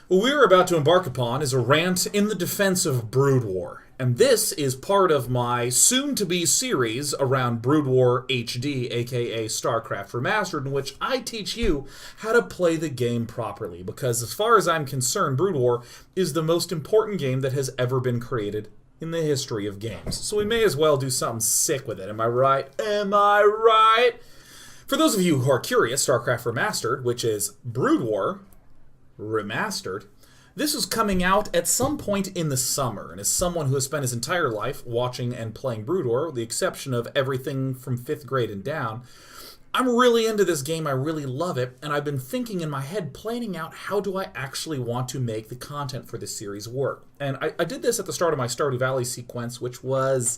What we're about to embark upon is a rant in the defense of Brood War, and this is part of my soon-to-be series around Brood War HD, aka StarCraft Remastered, in which I teach you how to play the game properly, because as far as I'm concerned, Brood War is the most important game that has ever been created in the history of games. So we may as well do something sick with it, am I right? Am I right? For those of you who are curious, StarCraft Remastered, which is Brood War Remastered, this is coming out at some point in the summer, and as someone who has spent his entire life watching and playing Brood War, with the exception of everything from 5th grade and down, I'm really into this game, I really love it, and I've been thinking in my head, planning out how do I actually want to make the content for this series work. And I did this at the start of my Stardew Valley sequence, which was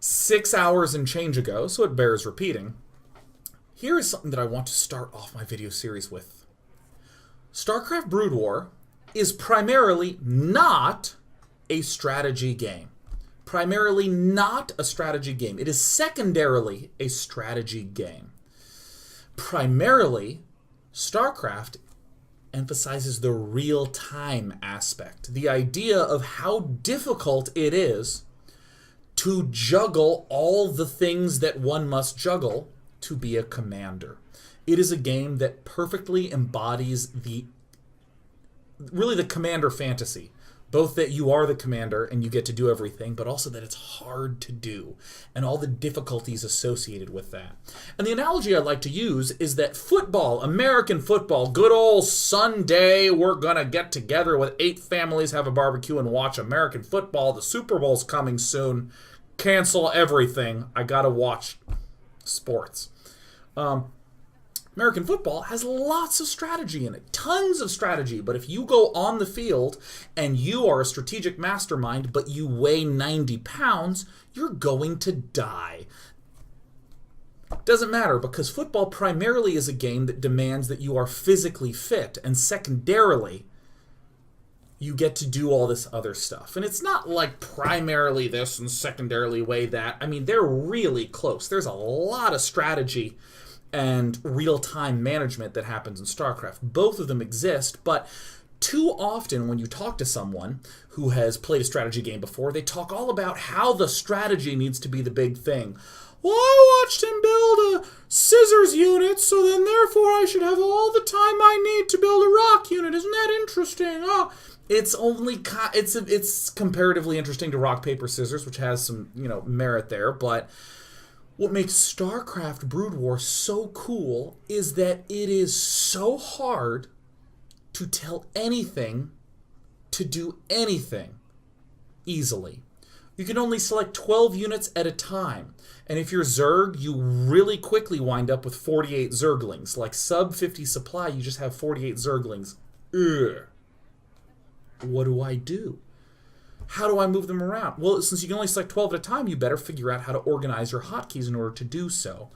6 hours and change ago, so it bears repeating. Here is something that I want to start off my video series with. StarCraft Brood War is primarily not a strategy game. Primarily not a strategy game. It is secondarily a strategy game. Primarily, StarCraft emphasizes the real-time aspect. The idea of how difficult it is to juggle all the things that one must juggle to be a commander. It is a game that perfectly embodies the commander fantasy. Both that you are the commander and you get to do everything, but also that it's hard to do, and all the difficulties associated with that. And the analogy I like to use is that football, American football, good old Sunday, we're gonna get together with 8 families, have a barbecue, and watch American football. The Super Bowl's coming soon. Cancel everything. I gotta watch sports. American football has lots of strategy in it, tons of strategy, but if you go on the field and you are a strategic mastermind but you weigh 90 pounds, you're going to die. Doesn't matter, because football primarily is a game that demands that you are physically fit, and secondarily, you get to do all this other stuff. And it's not like primarily this and secondarily way that. I mean, they're really close. There's a lot of strategy and real-time management that happens in StarCraft. Both of them exist, but too often when you talk to someone who has played a strategy game before, they talk all about how the strategy needs to be the big thing. Well, I watched him build a scissors unit, so then therefore I should have all the time I need to build a rock unit. Isn't that interesting? Oh, it's comparatively interesting to rock, paper, scissors, which has some, merit there, but what makes StarCraft Brood War so cool is that it is so hard to tell anything to do anything easily. You can only select 12 units at a time, and if you're Zerg, you really quickly wind up with 48 Zerglings. Like sub 50 supply, you just have 48 Zerglings. Ugh. What do I do? How do I move them around? Well, since you can only select 12 at a time, you better figure out how to organize your hotkeys in order to do so.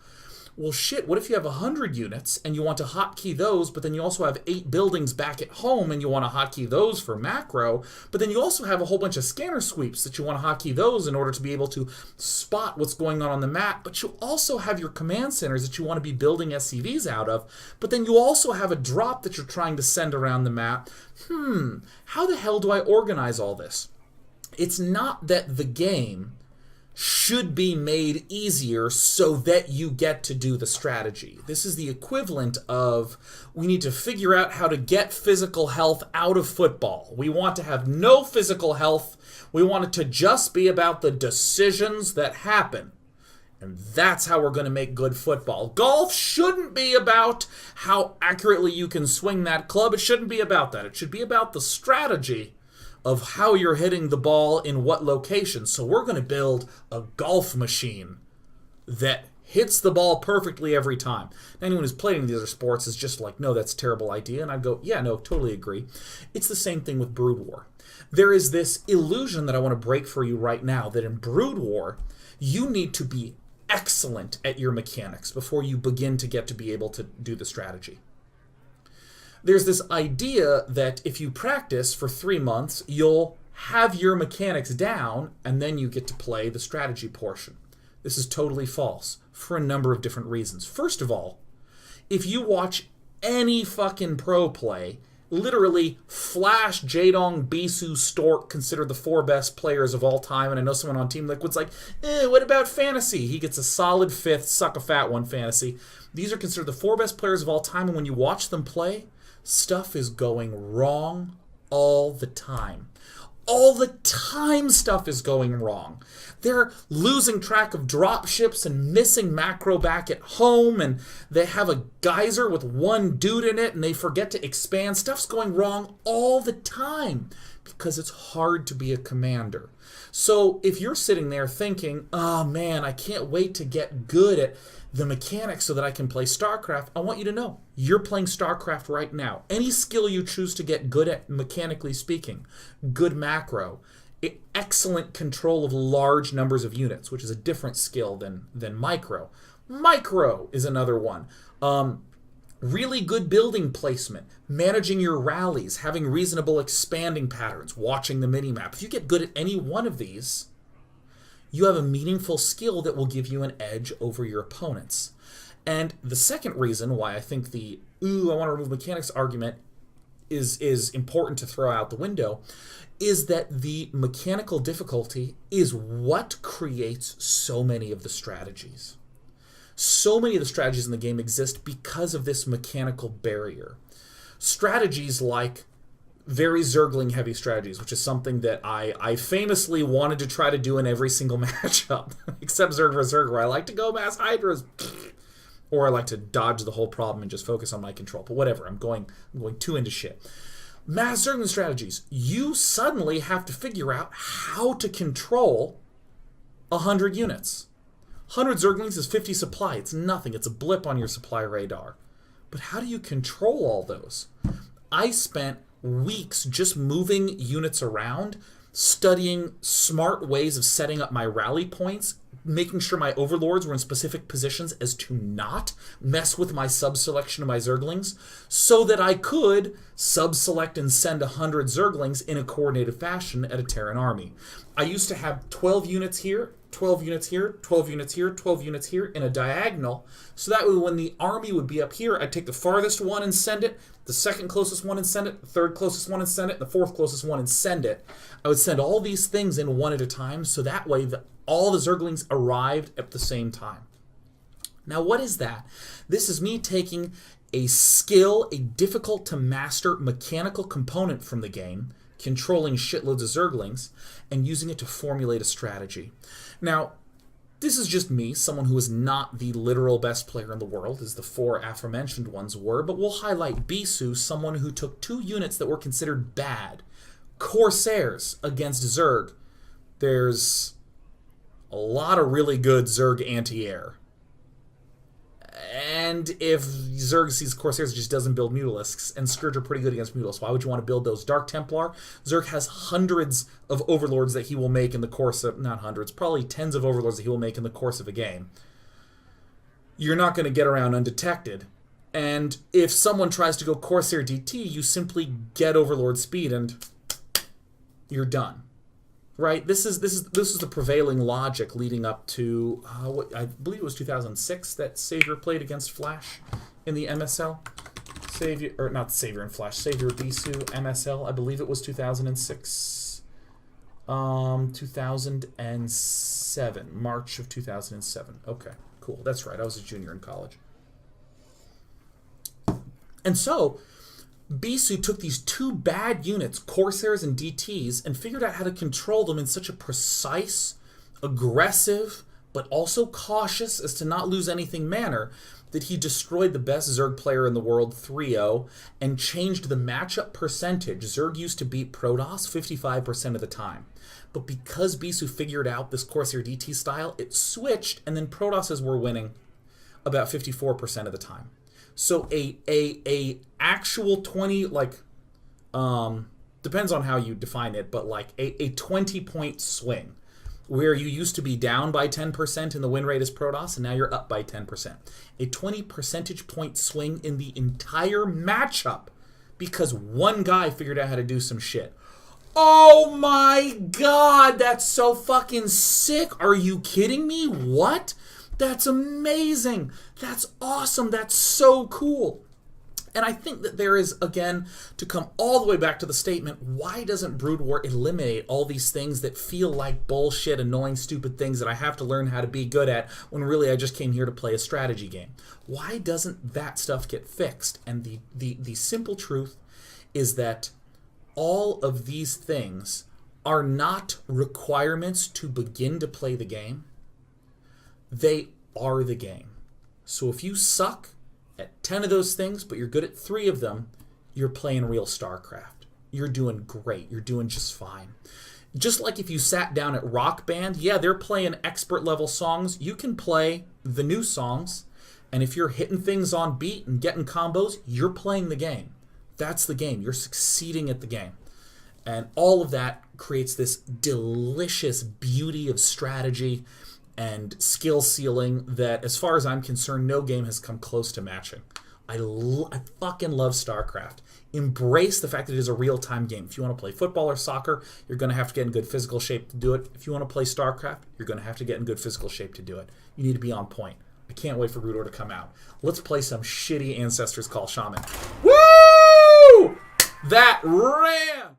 Well, shit, what if you have 100 units and you want to hotkey those, but then you also have 8 buildings back at home and you want to hotkey those for macro, but then you also have a whole bunch of scanner sweeps that you want to hotkey those in order to be able to spot what's going on the map, but you also have your command centers that you want to be building SCVs out of, but then you also have a drop that you're trying to send around the map. How the hell do I organize all this? It's not that the game should be made easier so that you get to do the strategy. This is the equivalent of we need to figure out how to get physical health out of football. We want to have no physical health. We want it to just be about the decisions that happen. And that's how we're going to make good football. Golf shouldn't be about how accurately you can swing that club. It shouldn't be about that. It should be about the strategy of how you're hitting the ball in what location. So we're going to build a golf machine that hits the ball perfectly every time. Anyone who's played any of the other sports is just like, no, that's a terrible idea. And I'd go, yeah, no, totally agree. It's the same thing with Brood War. There is this illusion that I want to break for you right now, that in Brood War, you need to be excellent at your mechanics before you begin to get to be able to do the strategy. There's this idea that if you practice for 3 months, you'll have your mechanics down, and then you get to play the strategy portion. This is totally false for a number of different reasons. First of all, if you watch any fucking pro play, literally Flash, Jaedong, Bisu, Stork considered the 4 best players of all time, and I know someone on Team Liquid's like, what about Fantasy? He gets a solid 5th, suck a fat one, Fantasy. These are considered the 4 best players of all time, and when you watch them play, stuff is going wrong all the time. All the time stuff is going wrong. They're losing track of drop ships and missing macro back at home, and they have a geyser with 1 dude in it, and they forget to expand. Stuff's going wrong all the time because it's hard to be a commander. So if you're sitting there thinking, oh man, I can't wait to get good at the mechanics so that I can play StarCraft, I want you to know, you're playing StarCraft right now. Any skill you choose to get good at, mechanically speaking, good macro, excellent control of large numbers of units, which is a different skill than micro. Micro is another one. Really good building placement, managing your rallies, having reasonable expanding patterns, watching the minimap. If you get good at any one of these, you have a meaningful skill that will give you an edge over your opponents. And the second reason why I think the, I want to remove mechanics argument is important to throw out the window is that the mechanical difficulty is what creates so many of the strategies. So many of the strategies in the game exist because of this mechanical barrier. Strategies like very Zergling heavy strategies, which is something that I famously wanted to try to do in every single matchup, except Zerg vs. Zerg, where I like to go mass Hydras, or I like to dodge the whole problem and just focus on my control. But whatever, I'm going too into shit. Mass Zergling strategies, you suddenly have to figure out how to control 100 units. 100 Zerglings is 50 supply. It's nothing. It's a blip on your supply radar. But how do you control all those? I spent weeks just moving units around, studying smart ways of setting up my rally points, making sure my overlords were in specific positions as to not mess with my sub-selection of my Zerglings, so that I could sub-select and send 100 Zerglings in a coordinated fashion at a Terran army. I used to have 12 units here, 12 units here, 12 units here, 12 units here in a diagonal, so that way when the army would be up here, I'd take the farthest one and send it, the second closest one and send it, the third closest one and send it, the fourth closest one and send it. I would send all these things in one at a time, so that way all the Zerglings arrived at the same time. Now what is that? This is me taking a skill, a difficult to master mechanical component from the game, controlling shitloads of Zerglings, and using it to formulate a strategy. Now, this is just me, someone who is not the literal best player in the world, as the 4 aforementioned ones were, but we'll highlight Bisu, someone who took 2 units that were considered bad. Corsairs against Zerg. There's a lot of really good Zerg anti-air. And if Zerg sees Corsairs, it just doesn't build Mutalisks, and Scourge are pretty good against Mutalisks. Why would you want to build those? Dark Templar, Zerg has hundreds of overlords that he will make in the course of, not hundreds, probably tens of overlords that he will make in the course of a game. You're not going to get around undetected. And if someone tries to go Corsair DT, you simply get overlord speed and you're done. Right? This is the prevailing logic leading up to I believe it was 2006 that Savior played against Flash in the MSL. Savior, or not Savior and Flash, Savior Bisu MSL. I believe it was 2006. 2007, March of 2007. Okay, cool. That's right. I was a junior in college. And so Bisu took these 2 bad units, Corsairs and DTs, and figured out how to control them in such a precise, aggressive, but also cautious as to not lose anything manner that he destroyed the best Zerg player in the world 3-0 and changed the matchup percentage. Zerg used to beat Protoss 55% of the time. But because Bisu figured out this Corsair DT style, it switched, and then Protosses were winning about 54% of the time. So a actual 20, like, depends on how you define it, but like a 20-point swing, where you used to be down by 10% in the win rate as Protoss, and now you're up by 10%. A 20 percentage point swing in the entire matchup because one guy figured out how to do some shit. Oh my god, that's so fucking sick. Are you kidding me? What? That's amazing. That's awesome. That's so cool. And I think that there is, again, to come all the way back to the statement, why doesn't Brood War eliminate all these things that feel like bullshit, annoying, stupid things that I have to learn how to be good at when really I just came here to play a strategy game? Why doesn't that stuff get fixed? And the simple truth is that all of these things are not requirements to begin to play the game. They are the game. So if you suck at 10 of those things, but you're good at 3 of them, you're playing real StarCraft. You're doing great. You're doing just fine. Just like if you sat down at Rock Band, yeah, they're playing expert level songs. You can play the new songs, and if you're hitting things on beat and getting combos, you're playing the game. That's the game. You're succeeding at the game. And all of that creates this delicious beauty of strategy and skill ceiling that, as far as I'm concerned, no game has come close to matching. I fucking love StarCraft. Embrace the fact that it is a real-time game. If you want to play football or soccer, you're going to have to get in good physical shape to do it. If you want to play StarCraft, you're going to have to get in good physical shape to do it. You need to be on point. I can't wait for Brood War to come out. Let's play some shitty Ancestors called Shaman. Woo! That Rant!